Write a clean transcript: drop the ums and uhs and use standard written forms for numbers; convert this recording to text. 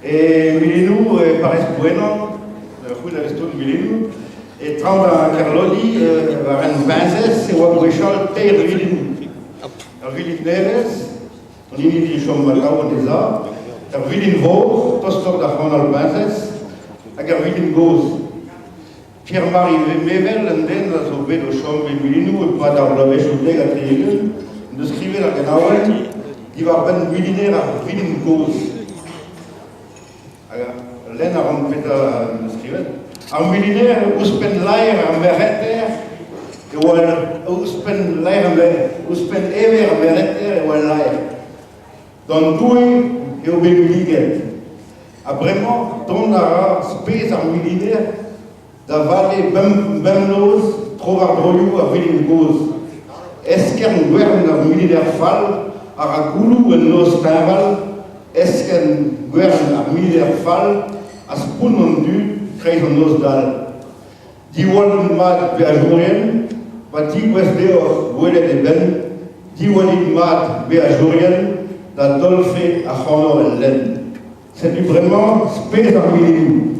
E Milinu parece bueno, fui la veston Milinu, e tranda Carlodi waren Vinces, e Wabuechal Teir Vilin Neves, on y dit Chom Macao déjà, Vilin Vaux, Tostor da Ronald Vinces, hag Vilin Goz. Pierre-Marie Mevel, en den, zo bet o Chom Milinu, e pas dar la vech o deg a Triegen, de skrivet ar genaouen, di war ben milinaire ar Vilin Goz. Len a ran peta skrivet. Ar milinaire ouspen laer ar mereter, e oal ouspen ever ar mereter e oal laer. Dan doue e o bet miliget. A bremañ, don a spez ar milinaire da vale bem noz trov ar droioù a Vilin Goz. Esken gwern ar milinaire fall ar a goulou en noz tinval, esken gwern ar milinaire fall a spoun an du kreiz an noz dal. Di wal mat be a jourien, ba di gwez deoc'h gwelet e ben, di walit mat be a jourien, da dolfe a c'hanor el len. C'est du vraiment spez ar milinu.